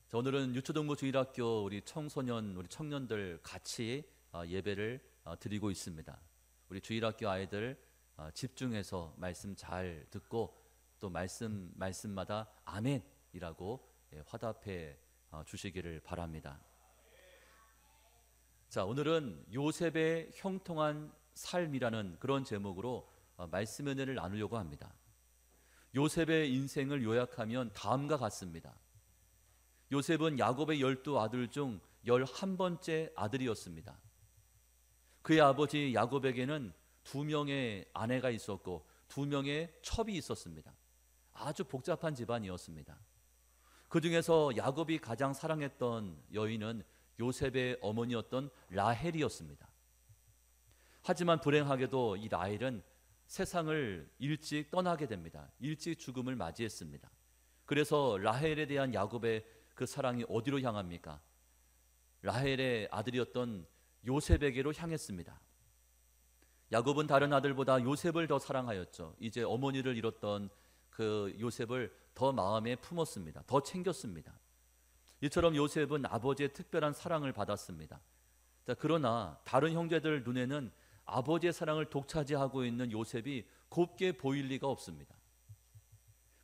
자, 오늘은 유초동부 주일학교 우리 청소년, 우리 청년들 같이 예배를 드리고 있습니다. 우리 주일학교 아이들 집중해서 말씀 잘 듣고 또 말씀마다 아멘이라고 화답해 주시기를 바랍니다. 자, 오늘은 요셉의 형통한 삶이라는 그런 제목으로 말씀 은혜를 나누려고 합니다. 요셉의 인생을 요약하면 다음과 같습니다. 요셉은 야곱의 12아들 중 11번째 아들이었습니다. 그의 아버지 야곱에게는 2명의 아내가 있었고 2명의 첩이 있었습니다. 아주 복잡한 집안이었습니다. 그 중에서 야곱이 가장 사랑했던 여인은 요셉의 어머니였던 라헬이었습니다. 하지만 불행하게도 이 라헬은 세상을 일찍 떠나게 됩니다. 일찍 죽음을 맞이했습니다. 그래서 라헬에 대한 야곱의 그 사랑이 어디로 향합니까? 라헬의 아들이었던 요셉에게로 향했습니다. 야곱은 다른 아들보다 요셉을 더 사랑하였죠. 이제 어머니를 잃었던 그 요셉을 더 마음에 품었습니다. 더 챙겼습니다. 이처럼 요셉은 아버지의 특별한 사랑을 받았습니다. 자, 그러나 다른 형제들 눈에는 아버지의 사랑을 독차지하고 있는 요셉이 곱게 보일 리가 없습니다.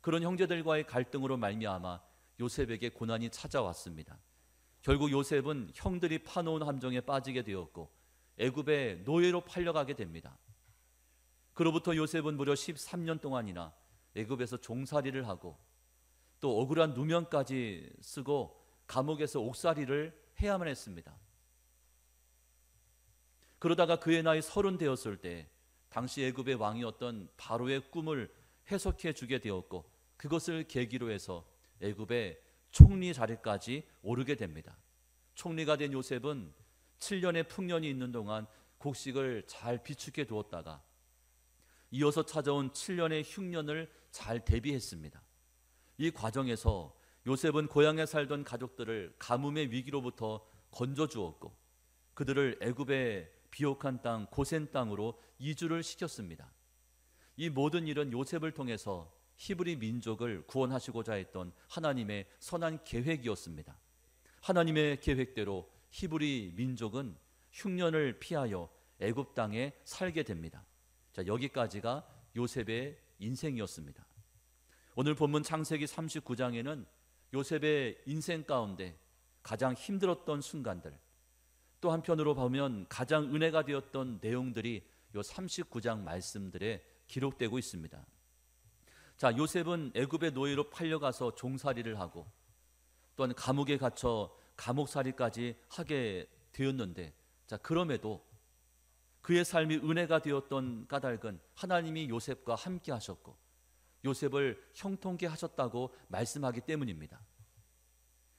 그런 형제들과의 갈등으로 말미암아 요셉에게 고난이 찾아왔습니다. 결국 요셉은 형들이 파놓은 함정에 빠지게 되었고 애굽의 노예로 팔려가게 됩니다. 그로부터 요셉은 무려 13년 동안이나 애굽에서 종살이를 하고 또 억울한 누명까지 쓰고 감옥에서 옥살이를 해야만 했습니다. 그러다가 그의 나이 30 되었을 때 당시 애굽의 왕이었던 바로의 꿈을 해석해 주게 되었고 그것을 계기로 해서 애굽의 총리 자리까지 오르게 됩니다. 총리가 된 요셉은 7년의 풍년이 있는 동안 곡식을 잘 비축해 두었다가 이어서 찾아온 7년의 흉년을 잘 대비했습니다. 이 과정에서 요셉은 고향에 살던 가족들을 가뭄의 위기로부터 건져주었고 그들을 애굽의 비옥한 땅 고센 땅으로 이주를 시켰습니다. 이 모든 일은 요셉을 통해서 히브리 민족을 구원하시고자 했던 하나님의 선한 계획이었습니다. 하나님의 계획대로 히브리 민족은 흉년을 피하여 애굽 땅에 살게 됩니다. 자, 여기까지가 요셉의 인생이었습니다. 오늘 본문 창세기 39장에는 요셉의 인생 가운데 가장 힘들었던 순간들, 또 한편으로 보면 가장 은혜가 되었던 내용들이 요 39장 말씀들에 기록되고 있습니다. 자, 요셉은 애굽의 노예로 팔려가서 종살이를 하고 또한 감옥에 갇혀 감옥살이까지 하게 되었는데, 자, 그럼에도 그의 삶이 은혜가 되었던 까닭은 하나님이 요셉과 함께 하셨고 요셉을 형통케 하셨다고 말씀하기 때문입니다.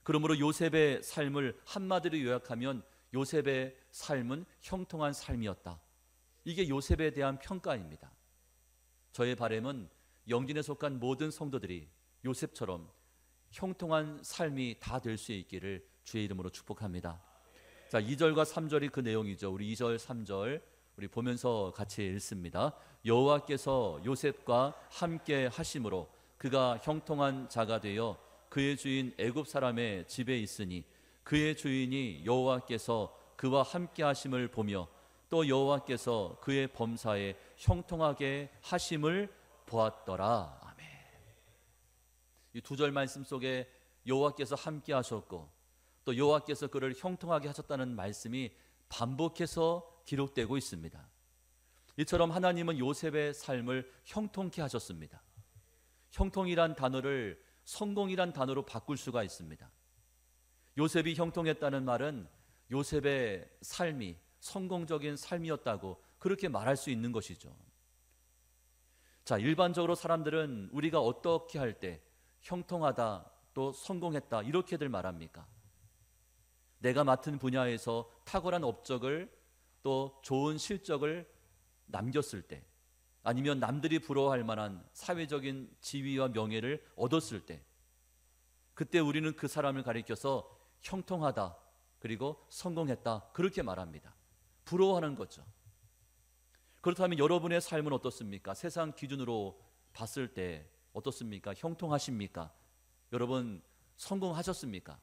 그러므로 요셉의 삶을 한마디로 요약하면 요셉의 삶은 형통한 삶이었다. 이게 요셉에 대한 평가입니다. 저의 바람은 영진에 속한 모든 성도들이 요셉처럼 형통한 삶이 다 될 수 있기를 주의 이름으로 축복합니다. 자, 2절과 3절이 그 내용이죠. 우리 2절 3절 우리 보면서 같이 읽습니다. 여호와께서 요셉과 함께 하심으로 그가 형통한 자가 되어 그의 주인 애굽 사람의 집에 있으니 그의 주인이 여호와께서 그와 함께 하심을 보며 또 여호와께서 그의 범사에 형통하게 하심을 보았더라. 아멘. 이 2절 말씀 속에 여호와께서 함께 하셨고 또 여호와께서 그를 형통하게 하셨다는 말씀이 반복해서 기록되고 있습니다. 이처럼 하나님은 요셉의 삶을 형통케 하셨습니다. 형통이란 단어를 성공이란 단어로 바꿀 수가 있습니다. 요셉이 형통했다는 말은 요셉의 삶이 성공적인 삶이었다고 그렇게 말할 수 있는 것이죠. 자, 일반적으로 사람들은 우리가 어떻게 할 때 형통하다 또 성공했다 이렇게들 말합니까? 내가 맡은 분야에서 탁월한 업적을 또 좋은 실적을 남겼을 때, 아니면 남들이 부러워할 만한 사회적인 지위와 명예를 얻었을 때, 그때 우리는 그 사람을 가리켜서 형통하다 그리고 성공했다 그렇게 말합니다. 부러워하는 거죠. 그렇다면 여러분의 삶은 어떻습니까? 세상 기준으로 봤을 때 어떻습니까? 형통하십니까? 여러분 성공하셨습니까?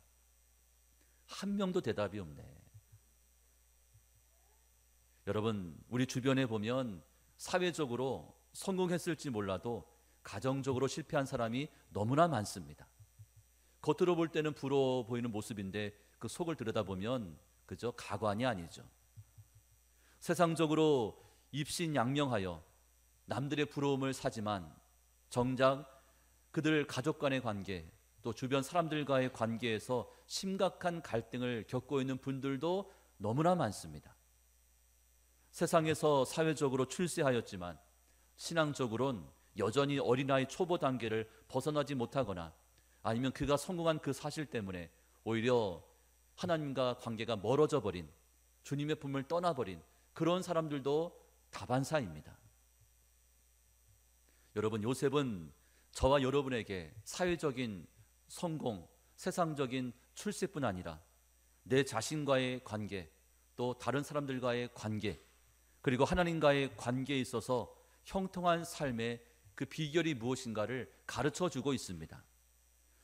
한 명도 대답이 없네. 여러분, 우리 주변에 보면 사회적으로 성공했을지 몰라도 가정적으로 실패한 사람이 너무나 많습니다. 겉으로 볼 때는 부러워 보이는 모습인데 그 속을 들여다보면 그저 가관이 아니죠. 세상적으로 입신양명하여 남들의 부러움을 사지만 정작 그들 가족 간의 관계, 또 주변 사람들과의 관계에서 심각한 갈등을 겪고 있는 분들도 너무나 많습니다. 세상에서 사회적으로 출세하였지만 신앙적으로는 여전히 어린아이 초보 단계를 벗어나지 못하거나 아니면 그가 성공한 그 사실 때문에 오히려 하나님과 관계가 멀어져 버린, 주님의 품을 떠나버린 그런 사람들도 다반사입니다. 여러분, 요셉은 저와 여러분에게 사회적인 성공, 세상적인 출세뿐 아니라 내 자신과의 관계, 또 다른 사람들과의 관계, 그리고 하나님과의 관계에 있어서 형통한 삶의 그 비결이 무엇인가를 가르쳐 주고 있습니다.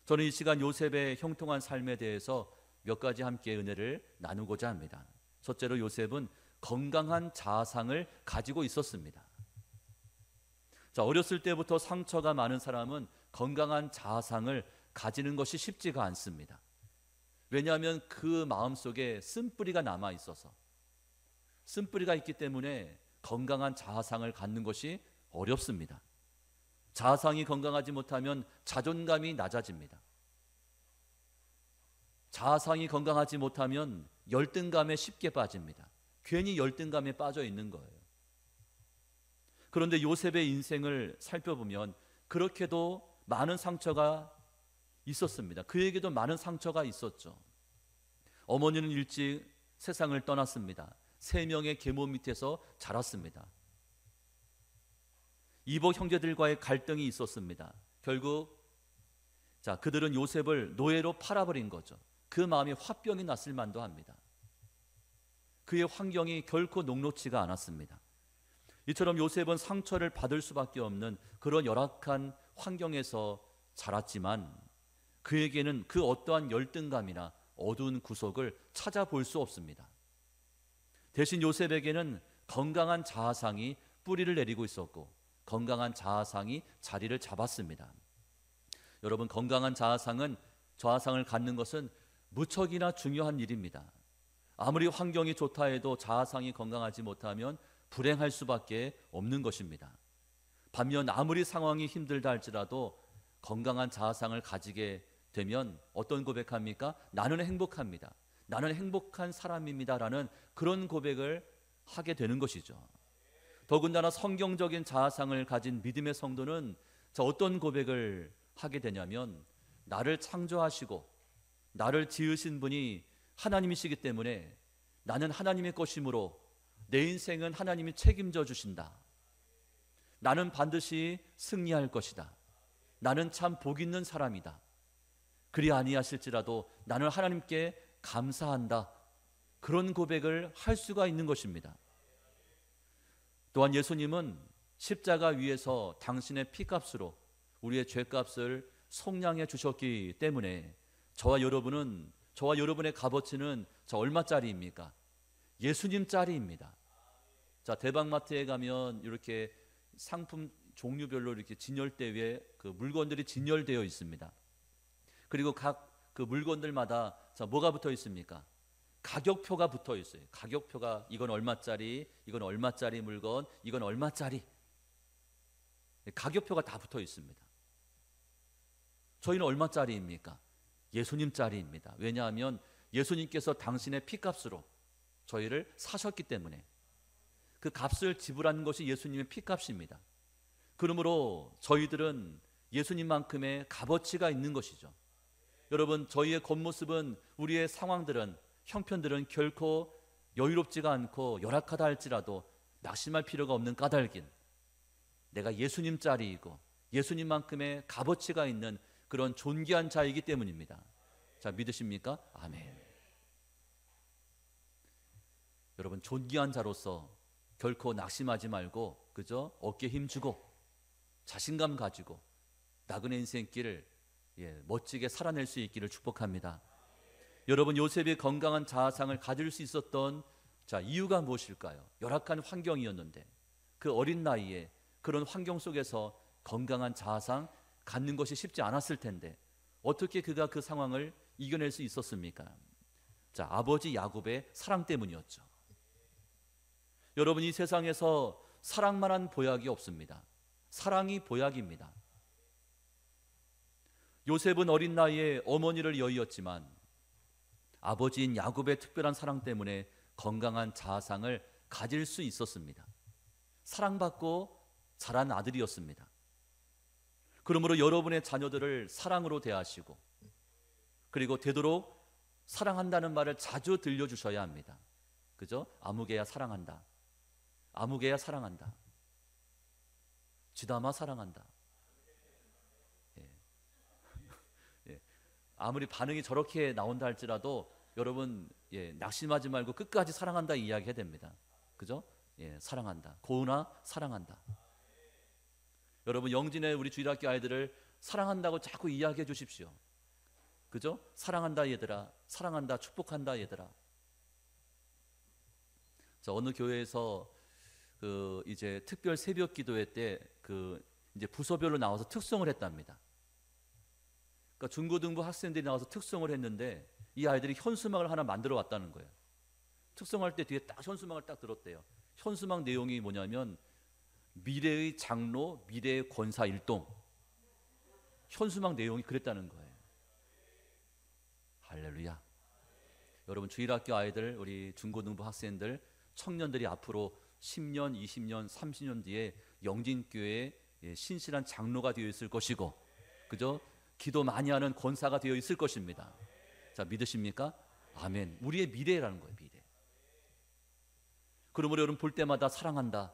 저는 이 시간 요셉의 형통한 삶에 대해서 몇 가지 함께 은혜를 나누고자 합니다. 첫째로 요셉은 건강한 자아상을 가지고 있었습니다. 자, 어렸을 때부터 상처가 많은 사람은 건강한 자아상을 가지는 것이 쉽지가 않습니다. 왜냐하면 그 마음속에 쓴뿌리가 남아 있어서, 쓴뿌리가 있기 때문에 건강한 자아상을 갖는 것이 어렵습니다. 자아상이 건강하지 못하면 자존감이 낮아집니다. 자아상이 건강하지 못하면 열등감에 쉽게 빠집니다. 괜히 열등감에 빠져 있는 거예요. 그런데 요셉의 인생을 살펴보면 그렇게도 많은 상처가 있었습니다. 그에게도 많은 상처가 있었죠. 어머니는 일찍 세상을 떠났습니다. 3명의 계모 밑에서 자랐습니다. 이복 형제들과의 갈등이 있었습니다. 결국 그들은 요셉을 노예로 팔아버린 거죠. 그 마음이 화병이 났을 만도 합니다. 그의 환경이 결코 녹록지가 않았습니다. 이처럼 요셉은 상처를 받을 수밖에 없는 그런 열악한 환경에서 자랐지만 그에게는 그 어떠한 열등감이나 어두운 구석을 찾아볼 수 없습니다. 대신 요셉에게는 건강한 자아상이 뿌리를 내리고 있었고 건강한 자아상이 자리를 잡았습니다. 여러분, 건강한 자아상을 갖는 것은 무척이나 중요한 일입니다. 아무리 환경이 좋다 해도 자아상이 건강하지 못하면 불행할 수밖에 없는 것입니다. 반면 아무리 상황이 힘들다 할지라도 건강한 자아상을 가지게 되면 어떤 고백합니까? 나는 행복합니다. 나는 행복한 사람입니다. 라는 그런 고백을 하게 되는 것이죠. 더군다나 성경적인 자아상을 가진 믿음의 성도는 어떤 고백을 하게 되냐면 나를 창조하시고 나를 지으신 분이 하나님이시기 때문에 나는 하나님의 것이므로 내 인생은 하나님이 책임져 주신다. 나는 반드시 승리할 것이다. 나는 참 복 있는 사람이다. 그리 아니하실지라도 나는 하나님께 감사한다. 그런 고백을 할 수가 있는 것입니다. 또한 예수님은 십자가 위에서 당신의 피값으로 우리의 죄값을 속량해 주셨기 때문에 저와 여러분의 값어치는 얼마짜리입니까? 예수님짜리입니다. 대방마트에 가면 이렇게 상품 종류별로 이렇게 진열대 위에 그 물건들이 진열되어 있습니다. 그리고 각 그 물건들마다 뭐가 붙어 있습니까? 가격표가 붙어 있어요. 가격표가 이건 얼마짜리, 이건 얼마짜리 물건, 이건 얼마짜리. 가격표가 다 붙어 있습니다. 저희는 얼마짜리입니까? 예수님짜리입니다. 왜냐하면 예수님께서 당신의 피값으로 저희를 사셨기 때문에 그 값을 지불하는 것이 예수님의 피값입니다. 그러므로 저희들은 예수님만큼의 값어치가 있는 것이죠. 여러분, 저희의 겉모습은, 우리의 상황들은, 형편들은 결코 여유롭지가 않고 열악하다 할지라도 낙심할 필요가 없는 까닭인 내가 예수님짜리이고 예수님만큼의 값어치가 있는 그런 존귀한 자이기 때문입니다. 믿으십니까? 아멘. 여러분, 존귀한 자로서 결코 낙심하지 말고 그저 어깨 힘주고 자신감 가지고 나그네 인생길을 멋지게 살아낼 수 있기를 축복합니다. 여러분, 요셉이 건강한 자아상을 가질 수 있었던 이유가 무엇일까요? 열악한 환경이었는데 그 어린 나이에 그런 환경 속에서 건강한 자아상 갖는 것이 쉽지 않았을 텐데 어떻게 그가 그 상황을 이겨낼 수 있었습니까? 아버지 야곱의 사랑 때문이었죠. 여러분, 이 세상에서 사랑만한 보약이 없습니다. 사랑이 보약입니다. 요셉은 어린 나이에 어머니를 여의었지만 아버지인 야곱의 특별한 사랑 때문에 건강한 자아상을 가질 수 있었습니다. 사랑받고 자란 아들이었습니다. 그러므로 여러분의 자녀들을 사랑으로 대하시고 그리고 되도록 사랑한다는 말을 자주 들려주셔야 합니다. 그죠? 아무개야 사랑한다. 아무개야 사랑한다. 쥐담아 사랑한다. 예. 예. 아무리 반응이 저렇게 나온다 할지라도 여러분, 낙심하지 말고 끝까지 사랑한다 이야기해야 됩니다. 그죠? 사랑한다. 고은아 사랑한다. 여러분, 영진의 우리 주일학교 아이들을 사랑한다고 자꾸 이야기해 주십시오. 그죠? 사랑한다 얘들아, 사랑한다, 축복한다 얘들아. 어느 교회에서 이제 특별 새벽 기도회 때 이제 부서별로 나와서 특송을 했답니다. 그러니까 중고등부 학생들이 나와서 특송을 했는데 이 아이들이 현수막을 하나 만들어 왔다는 거예요. 특송할 때 뒤에 딱 현수막을 딱 들었대요. 현수막 내용이 뭐냐면 미래의 장로, 미래의 권사 일동. 현수막 내용이 그랬다는 거예요. 할렐루야. 여러분, 주일학교 아이들, 우리 중고등부 학생들, 청년들이 앞으로 10년, 20년, 30년 뒤에 영진교회의 신실한 장로가 되어 있을 것이고, 그죠? 기도 많이 하는 권사가 되어 있을 것입니다. 믿으십니까? 아멘. 우리의 미래라는 거예요, 미래. 그러므로 여러분 볼 때마다 사랑한다,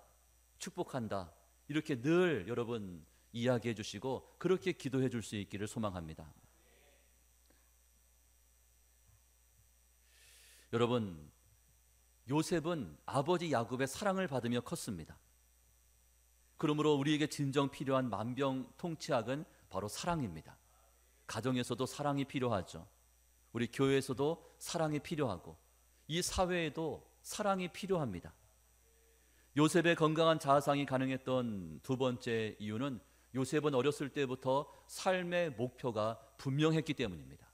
축복한다, 이렇게 늘 여러분 이야기해 주시고 그렇게 기도해 줄 수 있기를 소망합니다. 여러분, 요셉은 아버지 야곱의 사랑을 받으며 컸습니다. 그러므로 우리에게 진정 필요한 만병통치약은 바로 사랑입니다. 가정에서도 사랑이 필요하죠. 우리 교회에서도 사랑이 필요하고 이 사회에도 사랑이 필요합니다. 요셉의 건강한 자아상이 가능했던 두 번째 이유는 요셉은 어렸을 때부터 삶의 목표가 분명했기 때문입니다.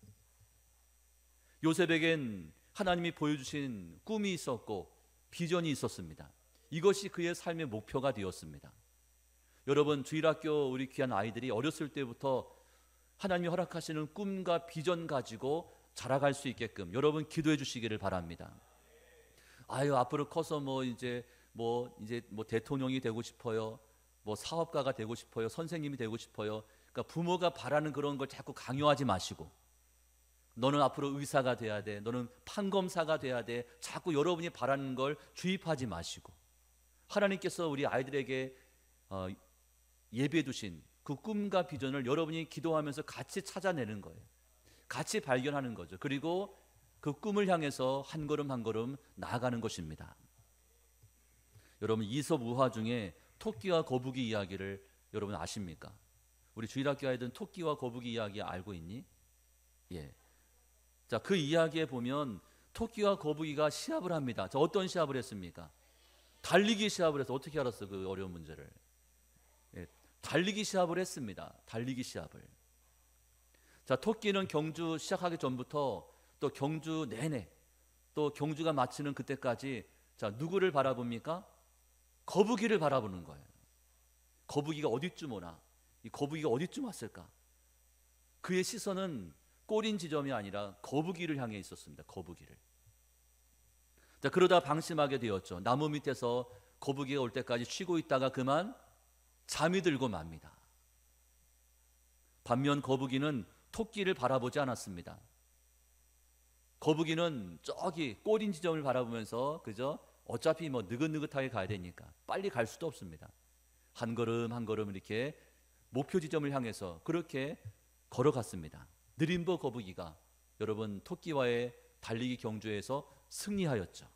요셉에겐 하나님이 보여주신 꿈이 있었고 비전이 있었습니다. 이것이 그의 삶의 목표가 되었습니다. 여러분, 주일학교 우리 귀한 아이들이 어렸을 때부터 하나님이 허락하시는 꿈과 비전 가지고 자라갈 수 있게끔 여러분 기도해 주시기를 바랍니다. 앞으로 커서 이제 대통령이 되고 싶어요. 사업가가 되고 싶어요. 선생님이 되고 싶어요. 그러니까 부모가 바라는 그런 걸 자꾸 강요하지 마시고, 너는 앞으로 의사가 돼야 돼, 너는 판검사가 돼야 돼, 자꾸 여러분이 바라는 걸 주입하지 마시고 하나님께서 우리 아이들에게 예비해 두신 그 꿈과 비전을 여러분이 기도하면서 같이 찾아내는 거예요. 같이 발견하는 거죠. 그리고 그 꿈을 향해서 한 걸음 한 걸음 나아가는 것입니다. 여러분, 이솝 우화 중에 토끼와 거북이 이야기를 여러분 아십니까? 우리 주일학교 아이들은 토끼와 거북이 이야기 알고 있니? 예. 그 이야기에 보면 토끼와 거북이가 시합을 합니다. 어떤 시합을 했습니까? 달리기 시합을 해서. 어떻게 알았어 그 어려운 문제를? 달리기 시합을 했습니다. 달리기 시합을. 토끼는 경주 시작하기 전부터 또 경주 내내 또 경주가 마치는 그때까지 누구를 바라봅니까? 거북이를 바라보는 거예요. 거북이가 어디쯤 오나? 이 거북이가 어디쯤 왔을까? 그의 시선은 꼬린 지점이 아니라 거북이를 향해 있었습니다. 거북이를. 그러다 방심하게 되었죠. 나무 밑에서 거북이가 올 때까지 쉬고 있다가 그만 잠이 들고 맙니다. 반면 거북이는 토끼를 바라보지 않았습니다. 거북이는 저기 꼬린 지점을 바라보면서 그저 어차피 느긋느긋하게 가야 되니까 빨리 갈 수도 없습니다. 한 걸음 한 걸음 이렇게 목표 지점을 향해서 그렇게 걸어갔습니다. 느림보 거북이가 여러분 토끼와의 달리기 경주에서 승리하였죠.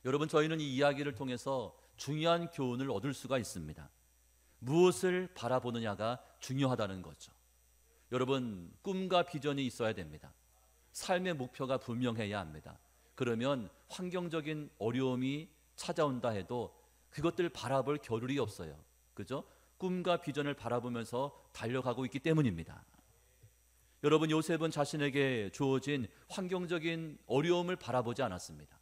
여러분, 저희는 이 이야기를 통해서 중요한 교훈을 얻을 수가 있습니다. 무엇을 바라보느냐가 중요하다는 거죠. 여러분, 꿈과 비전이 있어야 됩니다. 삶의 목표가 분명해야 합니다. 그러면 환경적인 어려움이 찾아온다 해도 그것들 바라볼 겨를이 없어요. 그죠? 꿈과 비전을 바라보면서 달려가고 있기 때문입니다. 여러분, 요셉은 자신에게 주어진 환경적인 어려움을 바라보지 않았습니다.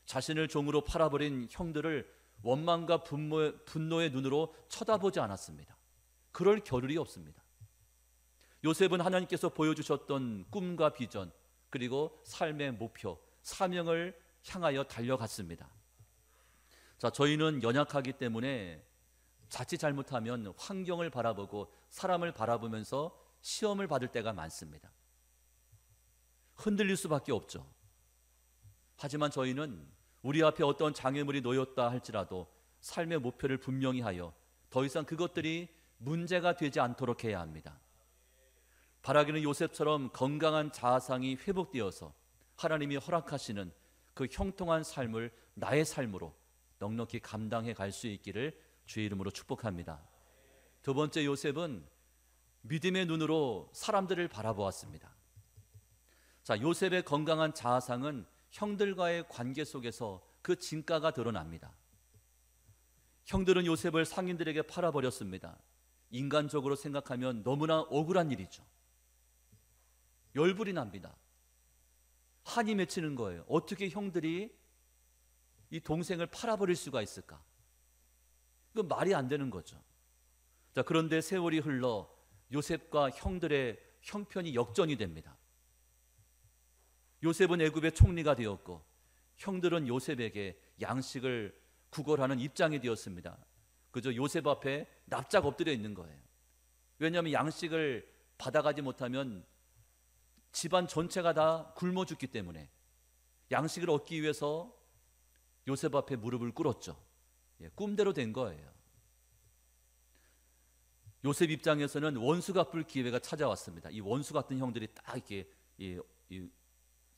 자신을 종으로 팔아버린 형들을 원망과 분노의 눈으로 쳐다보지 않았습니다. 그럴 겨를이 없습니다. 요셉은 하나님께서 보여주셨던 꿈과 비전, 그리고 삶의 목표, 사명을 향하여 달려갔습니다. 자, 저희는 연약하기 때문에 자칫 잘못하면 환경을 바라보고 사람을 바라보면서 시험을 받을 때가 많습니다. 흔들릴 수밖에 없죠. 하지만 저희는 우리 앞에 어떤 장애물이 놓였다 할지라도 삶의 목표를 분명히 하여 더 이상 그것들이 문제가 되지 않도록 해야 합니다. 바라기는 요셉처럼 건강한 자아상이 회복되어서 하나님이 허락하시는 그 형통한 삶을 나의 삶으로 넉넉히 감당해 갈 수 있기를 주의 이름으로 축복합니다. 두 번째, 요셉은 믿음의 눈으로 사람들을 바라보았습니다. 자, 요셉의 건강한 자아상은 형들과의 관계 속에서 그 진가가 드러납니다. 형들은 요셉을 상인들에게 팔아버렸습니다. 인간적으로 생각하면 너무나 억울한 일이죠. 열불이 납니다. 한이 맺히는 거예요. 어떻게 형들이 이 동생을 팔아버릴 수가 있을까? 이건 말이 안 되는 거죠. 자, 그런데 세월이 흘러 요셉과 형들의 형편이 역전이 됩니다. 요셉은 애굽의 총리가 되었고 형들은 요셉에게 양식을 구걸하는 입장이 되었습니다. 그저 요셉 앞에 납작 엎드려 있는 거예요. 왜냐하면 양식을 받아가지 못하면 집안 전체가 다 굶어 죽기 때문에 양식을 얻기 위해서 요셉 앞에 무릎을 꿇었죠. 꿈대로 된 거예요. 요셉 입장에서는 원수 갚을 기회가 찾아왔습니다. 이 원수 같은 형들이 딱 이렇게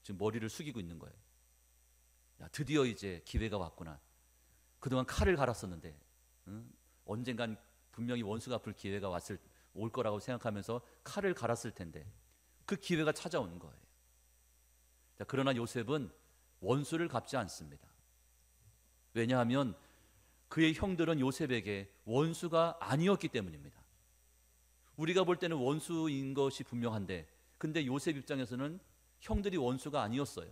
지금 머리를 숙이고 있는 거예요. 야, 드디어 이제 기회가 왔구나. 그동안 칼을 갈았었는데 언젠간 분명히 원수 갚을 기회가 올 거라고 생각하면서 칼을 갈았을 텐데 그 기회가 찾아오는 거예요. 자, 그러나 요셉은 원수를 갚지 않습니다. 왜냐하면 그의 형들은 요셉에게 원수가 아니었기 때문입니다. 우리가 볼 때는 원수인 것이 분명한데 근데 요셉 입장에서는 형들이 원수가 아니었어요.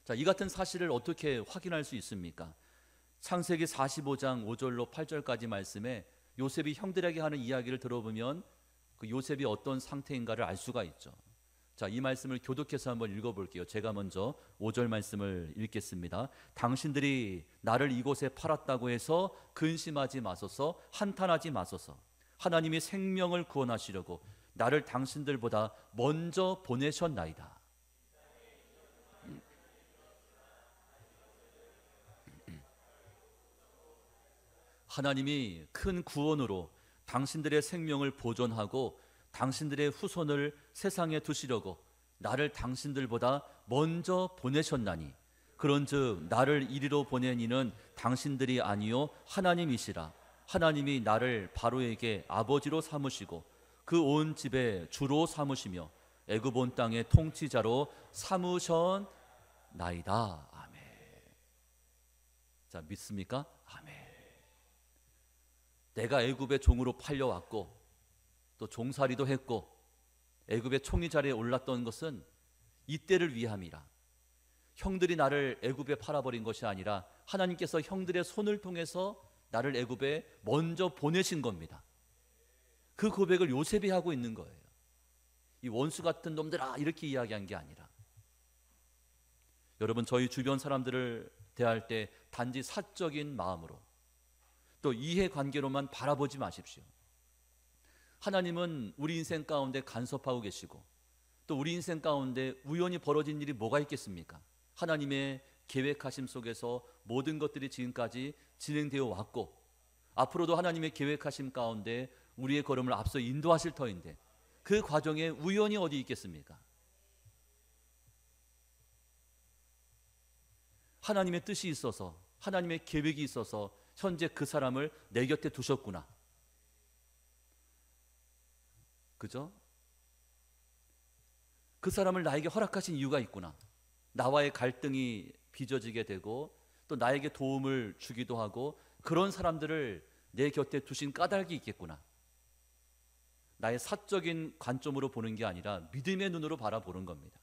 자, 이 같은 사실을 어떻게 확인할 수 있습니까? 창세기 45장 5절로 8절까지 말씀에 요셉이 형들에게 하는 이야기를 들어보면 그 요셉이 어떤 상태인가를 알 수가 있죠. 자, 이 말씀을 교독해서 한번 읽어볼게요. 제가 먼저 5절 말씀을 읽겠습니다. 당신들이 나를 이곳에 팔았다고 해서 근심하지 마소서, 한탄하지 마소서. 하나님이 생명을 구원하시려고 나를 당신들보다 먼저 보내셨나이다. 하나님이 큰 구원으로 당신들의 생명을 보존하고 당신들의 후손을 세상에 두시려고 나를 당신들보다 먼저 보내셨나니 그런즉 나를 이리로 보낸 이는 당신들이 아니요 하나님이시라. 하나님이 나를 바로에게 아버지로 삼으시고 그 온 집에 주로 삼으시며 애굽 온 땅의 통치자로 삼으셨나이다. 아멘. 자, 믿습니까? 아멘. 내가 애굽의 종으로 팔려왔고 또 종살이도 했고 애굽의 총리 자리에 올랐던 것은 이때를 위함이라. 형들이 나를 애굽에 팔아버린 것이 아니라 하나님께서 형들의 손을 통해서 나를 애굽에 먼저 보내신 겁니다. 그 고백을 요셉이 하고 있는 거예요. 이 원수 같은 놈들아 이렇게 이야기한 게 아니라. 여러분, 저희 주변 사람들을 대할 때 단지 사적인 마음으로 또 이해관계로만 바라보지 마십시오. 하나님은 우리 인생 가운데 간섭하고 계시고 또 우리 인생 가운데 우연히 벌어진 일이 뭐가 있겠습니까? 하나님의 계획하심 속에서 모든 것들이 지금까지 진행되어 왔고 앞으로도 하나님의 계획하심 가운데 우리의 걸음을 앞서 인도하실 터인데 그 과정에 우연이 어디 있겠습니까? 하나님의 뜻이 있어서 하나님의 계획이 있어서 현재 그 사람을 내 곁에 두셨구나. 그죠? 그 사람을 나에게 허락하신 이유가 있구나. 나와의 갈등이 빚어지게 되고 또 나에게 도움을 주기도 하고 그런 사람들을 내 곁에 두신 까닭이 있겠구나. 나의 사적인 관점으로 보는 게 아니라 믿음의 눈으로 바라보는 겁니다.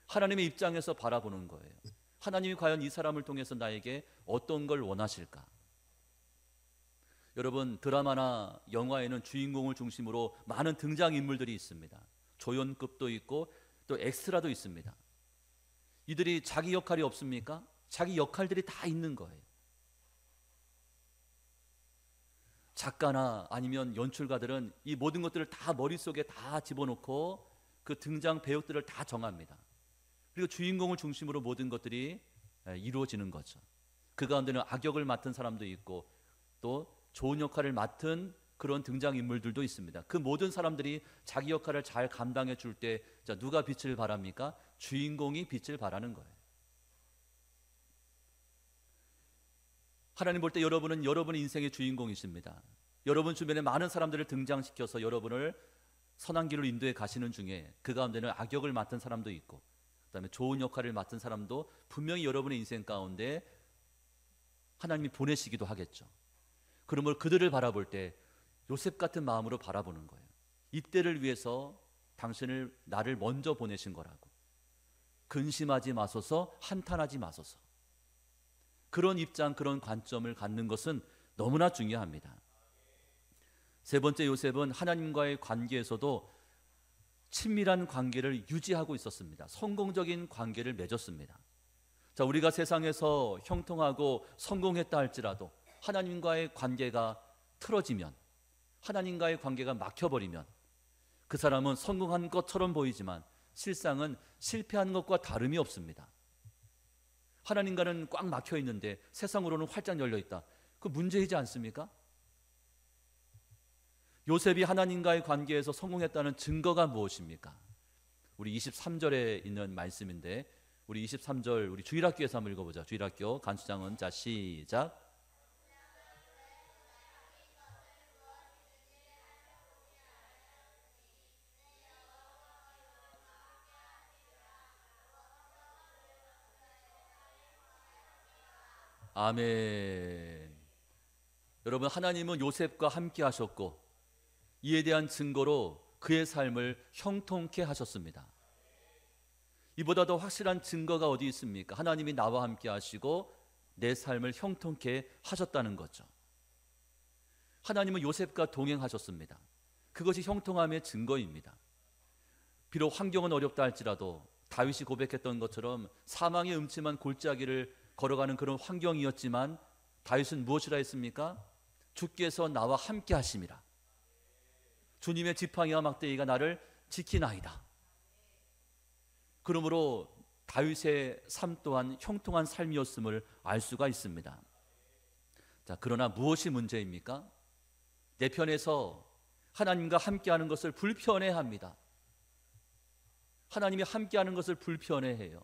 하나님의 입장에서 바라보는 거예요. 하나님이 과연 이 사람을 통해서 나에게 어떤 걸 원하실까? 여러분, 드라마나 영화에는 주인공을 중심으로 많은 등장인물들이 있습니다. 조연급도 있고 또 엑스트라도 있습니다. 이들이 자기 역할이 없습니까? 자기 역할들이 다 있는 거예요. 작가나 아니면 연출가들은 이 모든 것들을 다 머릿속에 다 집어넣고 그 등장 배우들을 다 정합니다. 그리고 주인공을 중심으로 모든 것들이 이루어지는 거죠. 그 가운데는 악역을 맡은 사람도 있고 또 좋은 역할을 맡은 그런 등장인물들도 있습니다. 그 모든 사람들이 자기 역할을 잘 감당해 줄 때 누가 빛을 발합니까? 주인공이 빛을 발하는 거예요. 하나님 볼 때 여러분은 여러분의 인생의 주인공이십니다. 여러분 주변에 많은 사람들을 등장시켜서 여러분을 선한 길로 인도해 가시는 중에 그 가운데는 악역을 맡은 사람도 있고 그다음에 좋은 역할을 맡은 사람도 분명히 여러분의 인생 가운데 하나님이 보내시기도 하겠죠. 그러므로 그들을 바라볼 때 요셉 같은 마음으로 바라보는 거예요. 이때를 위해서 당신을 나를 먼저 보내신 거라고. 근심하지 마소서, 한탄하지 마소서. 그런 입장, 그런 관점을 갖는 것은 너무나 중요합니다. 세 번째, 요셉은 하나님과의 관계에서도 친밀한 관계를 유지하고 있었습니다. 성공적인 관계를 맺었습니다. 자, 우리가 세상에서 형통하고 성공했다 할지라도 하나님과의 관계가 틀어지면, 하나님과의 관계가 막혀버리면 그 사람은 성공한 것처럼 보이지만 실상은 실패한 것과 다름이 없습니다. 하나님과는 꽉 막혀 있는데 세상으로는 활짝 열려 있다. 그 문제이지 않습니까? 요셉이 하나님과의 관계에서 성공했다는 증거가 무엇입니까? 우리 23절에 있는 말씀인데 우리 23절 우리 주일학교에서 한번 읽어보자. 주일학교 간수장은 자 시작. 아멘. 여러분, 하나님은 요셉과 함께 하셨고 이에 대한 증거로 그의 삶을 형통케 하셨습니다. 이보다 더 확실한 증거가 어디 있습니까? 하나님이 나와 함께 하시고 내 삶을 형통케 하셨다는 거죠. 하나님은 요셉과 동행하셨습니다. 그것이 형통함의 증거입니다. 비록 환경은 어렵다 할지라도 다윗이 고백했던 것처럼 사망의 음침한 골짜기를 걸어가는 그런 환경이었지만 다윗은 무엇이라 했습니까? 주께서 나와 함께 하심이라. 주님의 지팡이와 막대기가 나를 지키나이다. 그러므로 다윗의 삶 또한 형통한 삶이었음을 알 수가 있습니다. 자, 그러나 무엇이 문제입니까? 내 편에서 하나님과 함께하는 것을 불편해합니다. 하나님이 함께하는 것을 불편해해요.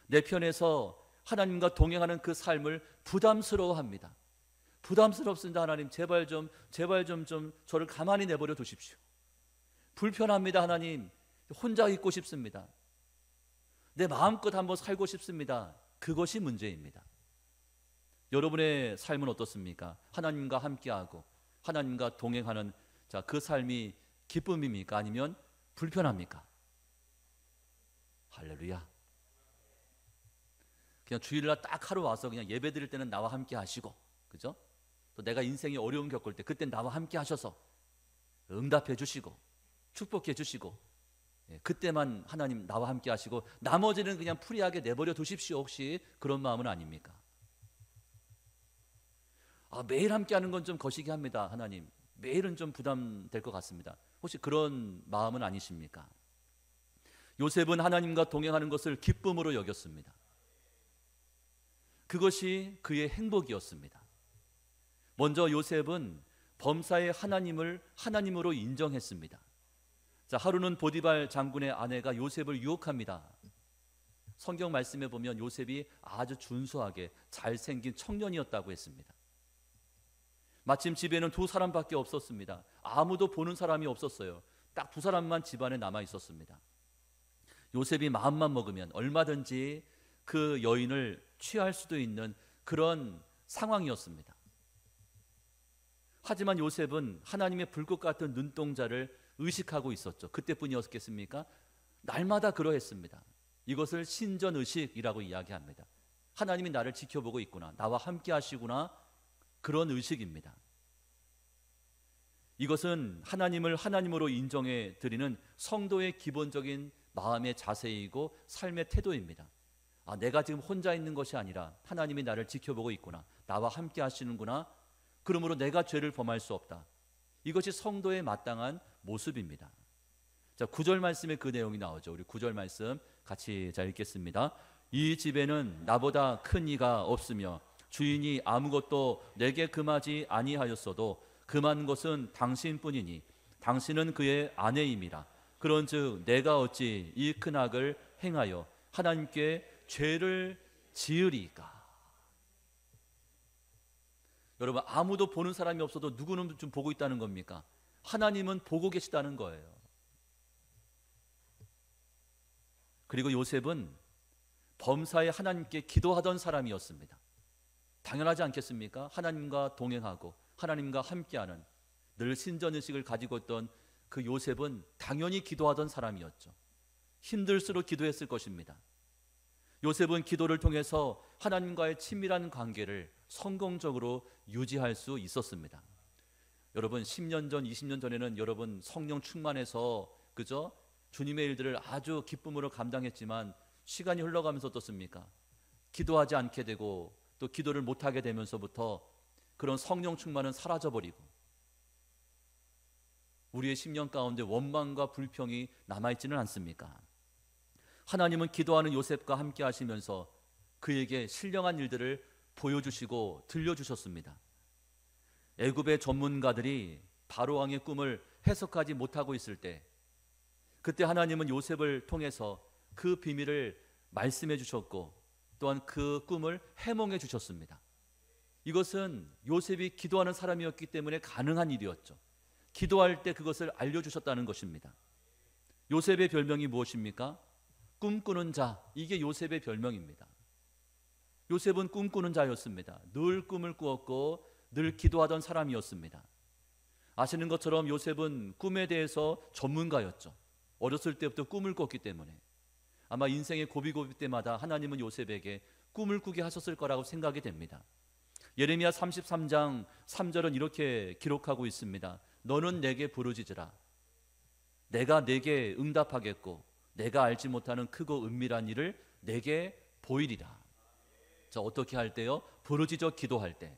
내 편에서 하나님과 동행하는 그 삶을 부담스러워합니다. 부담스럽습니다. 하나님 제발 좀 저를 가만히 내버려 두십시오. 불편합니다. 하나님 혼자 있고 싶습니다. 내 마음껏 한번 살고 싶습니다. 그것이 문제입니다. 여러분의 삶은 어떻습니까? 하나님과 함께하고 하나님과 동행하는 그 삶이 기쁨입니까? 아니면 불편합니까? 할렐루야. 그냥 주일날 딱 하루 와서 그냥 예배 드릴 때는 나와 함께 하시고, 그죠? 또 내가 인생에 어려움 겪을 때 그때 나와 함께 하셔서 응답해 주시고 축복해 주시고, 그때만 하나님 나와 함께 하시고 나머지는 그냥 프리하게 내버려 두십시오. 혹시 그런 마음은 아닙니까? 매일 함께 하는 건 좀 거시기 합니다. 하나님 매일은 좀 부담될 것 같습니다. 혹시 그런 마음은 아니십니까? 요셉은 하나님과 동행하는 것을 기쁨으로 여겼습니다. 그것이 그의 행복이었습니다. 먼저 요셉은 범사의 하나님을 하나님으로 인정했습니다. 자, 하루는 보디발 장군의 아내가 요셉을 유혹합니다. 성경 말씀에 보면 요셉이 아주 준수하게 잘생긴 청년이었다고 했습니다. 마침 집에는 두 사람밖에 없었습니다. 아무도 보는 사람이 없었어요. 딱 두 사람만 집안에 남아 있었습니다. 요셉이 마음만 먹으면 얼마든지 그 여인을 취할 수도 있는 그런 상황이었습니다. 하지만 요셉은 하나님의 불꽃 같은 눈동자를 의식하고 있었죠. 그때뿐이었겠습니까? 날마다 그러했습니다. 이것을 신전의식이라고 이야기합니다. 하나님이 나를 지켜보고 있구나, 나와 함께 하시구나, 그런 의식입니다. 이것은 하나님을 하나님으로 인정해 드리는 성도의 기본적인 마음의 자세이고 삶의 태도입니다. 내가 지금 혼자 있는 것이 아니라 하나님이 나를 지켜보고 있구나, 나와 함께 하시는구나, 그러므로 내가 죄를 범할 수 없다. 이것이 성도의 마땅한 모습입니다. 자, 9절 말씀에 그 내용이 나오죠. 우리 9절 말씀 같이 읽겠습니다. 이 집에는 나보다 큰 이가 없으며 주인이 아무것도 내게 금하지 아니하였어도 금한 것은 당신뿐이니 당신은 그의 아내임이라. 그런즉 내가 어찌 이 큰 악을 행하여 하나님께 죄를 지으리까. 여러분, 아무도 보는 사람이 없어도 누구는 좀 보고 있다는 겁니까? 하나님은 보고 계시다는 거예요. 그리고 요셉은 범사에 하나님께 기도하던 사람이었습니다. 당연하지 않겠습니까? 하나님과 동행하고 하나님과 함께하는 늘 신전의식을 가지고 있던 그 요셉은 당연히 기도하던 사람이었죠. 힘들수록 기도했을 것입니다. 요셉은 기도를 통해서 하나님과의 친밀한 관계를 성공적으로 유지할 수 있었습니다. 여러분, 10년 전, 20년 전에는 여러분 성령 충만해서 그저 주님의 일들을 아주 기쁨으로 감당했지만 시간이 흘러가면서 어떻습니까? 기도하지 않게 되고 또 기도를 못하게 되면서부터 그런 성령 충만은 사라져버리고 우리의 심령 가운데 원망과 불평이 남아있지는 않습니까? 하나님은 기도하는 요셉과 함께 하시면서 그에게 신령한 일들을 보여주시고 들려주셨습니다. 애굽의 전문가들이 바로 왕의 꿈을 해석하지 못하고 있을 때 그때 하나님은 요셉을 통해서 그 비밀을 말씀해 주셨고 또한 그 꿈을 해몽해 주셨습니다. 이것은 요셉이 기도하는 사람이었기 때문에 가능한 일이었죠. 기도할 때 그것을 알려주셨다는 것입니다. 요셉의 별명이 무엇입니까? 꿈꾸는 자. 이게 요셉의 별명입니다. 요셉은 꿈꾸는 자였습니다. 늘 꿈을 꾸었고 늘 기도하던 사람이었습니다. 아시는 것처럼 요셉은 꿈에 대해서 전문가였죠. 어렸을 때부터 꿈을 꿨기 때문에 아마 인생의 고비고비 때마다 하나님은 요셉에게 꿈을 꾸게 하셨을 거라고 생각이 됩니다. 예레미야 33장 3절은 이렇게 기록하고 있습니다. 너는 내게 부르짖으라. 내가 내게 응답하겠고 내가 알지 못하는 크고 은밀한 일을 내게 보이리라. 자, 어떻게 할 때요? 부르짖어 기도할 때.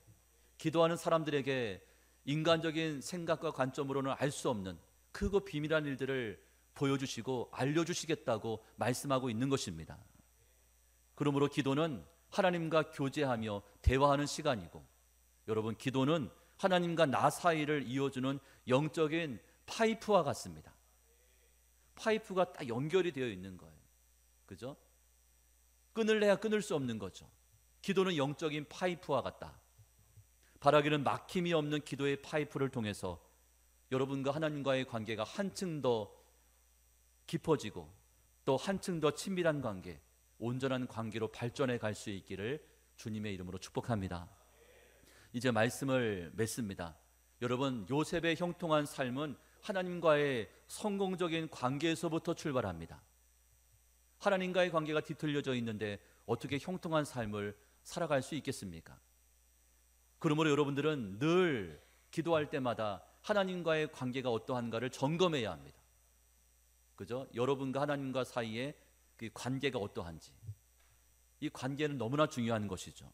기도하는 사람들에게 인간적인 생각과 관점으로는 알 수 없는 크고 비밀한 일들을 보여주시고 알려주시겠다고 말씀하고 있는 것입니다. 그러므로 기도는 하나님과 교제하며 대화하는 시간이고, 여러분, 기도는 하나님과 나 사이를 이어주는 영적인 파이프와 같습니다. 파이프가 딱 연결이 되어 있는 거예요. 그죠? 끊을래야 끊을 수 없는 거죠. 기도는 영적인 파이프와 같다. 바라기는 막힘이 없는 기도의 파이프를 통해서 여러분과 하나님과의 관계가 한층 더 깊어지고 또 한층 더 친밀한 관계, 온전한 관계로 발전해 갈 수 있기를 주님의 이름으로 축복합니다. 이제 말씀을 맺습니다. 여러분, 요셉의 형통한 삶은 하나님과의 성공적인 관계에서부터 출발합니다. 하나님과의 관계가 뒤틀려져 있는데 어떻게 형통한 삶을 살아갈 수 있겠습니까? 그러므로 여러분들은 늘 기도할 때마다 하나님과의 관계가 어떠한가를 점검해야 합니다. 그죠? 여러분과 하나님과 사이에 그 관계가 어떠한지, 이 관계는 너무나 중요한 것이죠.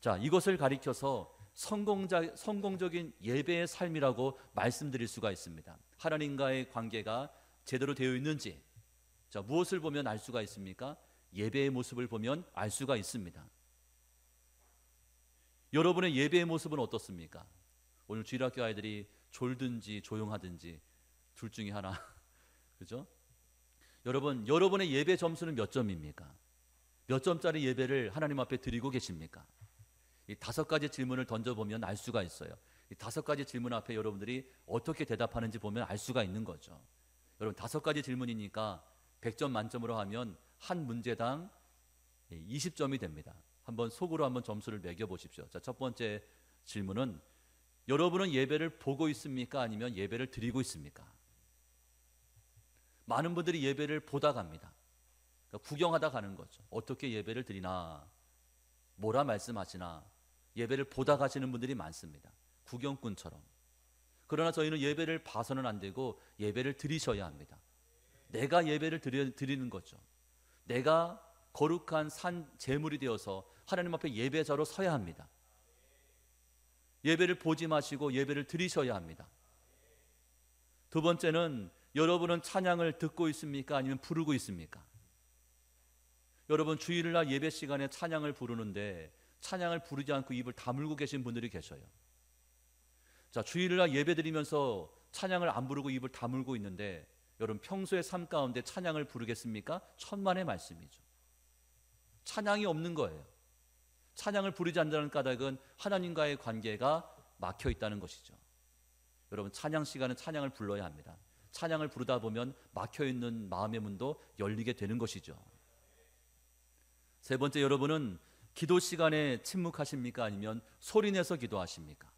자, 이것을 가리켜서 성공적인 예배의 삶이라고 말씀드릴 수가 있습니다. 하나님과의 관계가 제대로 되어 있는지, 자, 무엇을 보면 알 수가 있습니까? 예배의 모습을 보면 알 수가 있습니다. 여러분의 예배의 모습은 어떻습니까? 오늘 주일학교 아이들이 졸든지 조용하든지 둘 중에 하나 그죠? 여러분의 예배 점수는 몇 점입니까? 몇 점짜리 예배를 하나님 앞에 드리고 계십니까? 이 5가지 질문을 던져보면 알 수가 있어요. 이 5가지 질문 앞에 여러분들이 어떻게 대답하는지 보면 알 수가 있는 거죠. 여러분, 5가지 질문이니까 100점 만점으로 하면 한 문제당 20점이 됩니다. 한번 속으로 한번 점수를 매겨 보십시오. 자, 첫 번째 질문은 여러분은 예배를 보고 있습니까? 아니면 예배를 드리고 있습니까? 많은 분들이 예배를 보다 갑니다. 그러니까 구경하다 가는 거죠. 어떻게 예배를 드리나, 뭐라 말씀하시나, 예배를 보다 가시는 분들이 많습니다. 구경꾼처럼. 그러나 저희는 예배를 봐서는 안 되고 예배를 드리셔야 합니다. 내가 예배를 드리는 거죠. 내가 거룩한 산 제물이 되어서 하나님 앞에 예배자로 서야 합니다. 예배를 보지 마시고 예배를 드리셔야 합니다. 두 번째는 여러분은 찬양을 듣고 있습니까? 아니면 부르고 있습니까? 여러분 주일날 예배 시간에 찬양을 부르는데 찬양을 부르지 않고 입을 다물고 계신 분들이 계셔요. 자, 주일날 예배 드리면서 찬양을 안 부르고 입을 다물고 있는데 여러분 평소의 삶 가운데 찬양을 부르겠습니까? 천만의 말씀이죠. 찬양이 없는 거예요. 찬양을 부르지 않는다는 까닭은 하나님과의 관계가 막혀 있다는 것이죠. 여러분 찬양 시간은 찬양을 불러야 합니다. 찬양을 부르다 보면 막혀 있는 마음의 문도 열리게 되는 것이죠. 세 번째, 여러분은 기도 시간에 침묵하십니까? 아니면 소리내서 기도하십니까?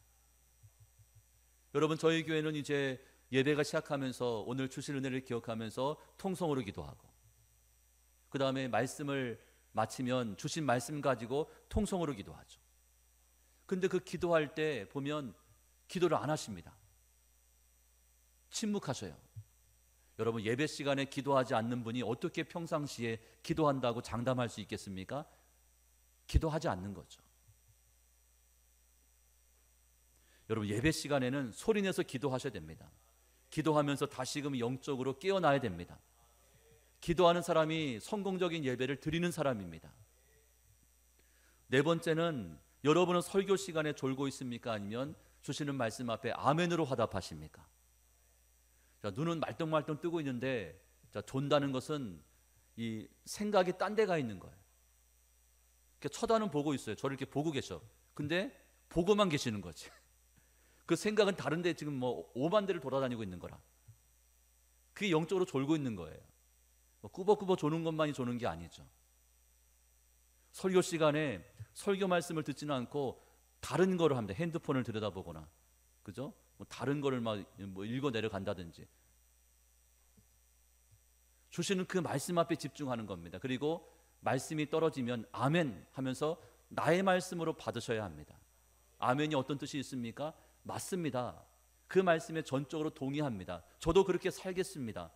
여러분 저희 교회는 이제 예배가 시작하면서 오늘 주실 은혜를 기억하면서 통성으로 기도하고, 그 다음에 말씀을 마치면 주신 말씀 가지고 통성으로 기도하죠. 근데 그 기도할 때 보면 기도를 안 하십니다. 침묵하셔요. 여러분 예배 시간에 기도하지 않는 분이 어떻게 평상시에 기도한다고 장담할 수 있겠습니까? 기도하지 않는 거죠. 여러분 예배 시간에는 소리내서 기도하셔야 됩니다. 기도하면서 다시금 영적으로 깨어나야 됩니다. 기도하는 사람이 성공적인 예배를 드리는 사람입니다. 네 번째는 여러분은 설교 시간에 졸고 있습니까? 아니면 주시는 말씀 앞에 아멘으로 화답하십니까? 자, 눈은 말똥말똥 뜨고 있는데 자, 존다는 것은 이 생각이 딴 데가 있는 거예요. 쳐다는 보고 있어요. 저를 이렇게 보고 계셔. 근데 보고만 계시는 거지. 그 생각은 다른 데 지금 뭐 오만 대를 돌아다니고 있는 거라. 그게 영적으로 졸고 있는 거예요. 꾸벅꾸벅 조는 것만이 조는 게 아니죠. 설교 시간에 설교 말씀을 듣지는 않고 다른 거를 합니다. 핸드폰을 들여다보거나, 그죠? 뭐 다른 거를 막 읽어 내려간다든지. 주시는 그 말씀 앞에 집중하는 겁니다. 그리고 말씀이 떨어지면 아멘 하면서 나의 말씀으로 받으셔야 합니다. 아멘이 어떤 뜻이 있습니까? 맞습니다. 그 말씀에 전적으로 동의합니다. 저도 그렇게 살겠습니다.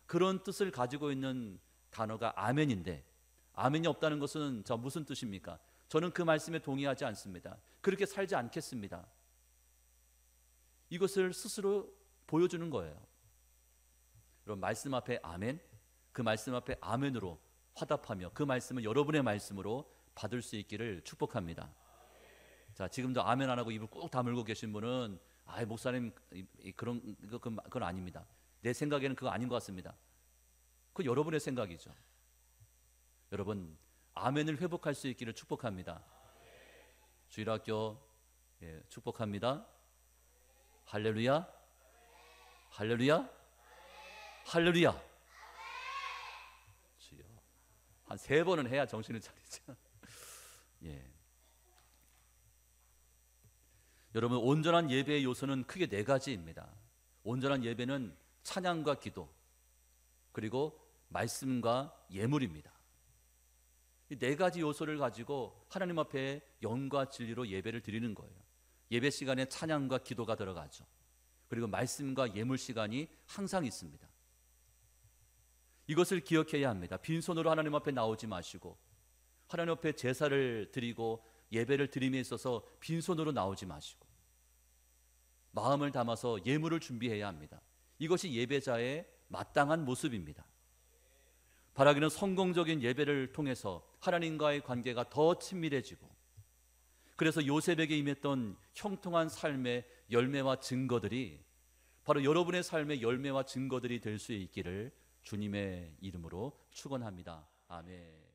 그런 뜻을 가지고 있는 단어가 아멘인데, 아멘이 없다는 것은 저 무슨 뜻입니까? 저는 그 말씀에 동의하지 않습니다. 그렇게 살지 않겠습니다. 이것을 스스로 보여주는 거예요. 여러분 말씀 앞에 아멘, 그 말씀 앞에 아멘으로 화답하며 그 말씀을 여러분의 말씀으로 받을 수 있기를 축복합니다. 자, 지금도 아멘 안 하고 입을 꾹 다물고 계신 분은 목사님 그건 아닙니다. 내 생각에는 그거 아닌 것 같습니다. 그건 여러분의 생각이죠. 여러분 아멘을 회복할 수 있기를 축복합니다. 주일학교 축복합니다. 할렐루야, 할렐루야, 할렐루야. 주여, 한 3번은 해야 정신을 차리죠. 예. 여러분 온전한 예배의 요소는 크게 4가지입니다. 온전한 예배는 찬양과 기도, 그리고 말씀과 예물입니다. 이 4가지 요소를 가지고 하나님 앞에 영과 진리로 예배를 드리는 거예요. 예배 시간에 찬양과 기도가 들어가죠. 그리고 말씀과 예물 시간이 항상 있습니다. 이것을 기억해야 합니다. 빈손으로 하나님 앞에 나오지 마시고, 하나님 앞에 제사를 드리고 예배를 드림에 있어서 빈손으로 나오지 마시고 마음을 담아서 예물을 준비해야 합니다. 이것이 예배자의 마땅한 모습입니다. 바라기는 성공적인 예배를 통해서 하나님과의 관계가 더 친밀해지고, 그래서 요셉에게 임했던 형통한 삶의 열매와 증거들이 바로 여러분의 삶의 열매와 증거들이 될 수 있기를 주님의 이름으로 축원합니다. 아멘.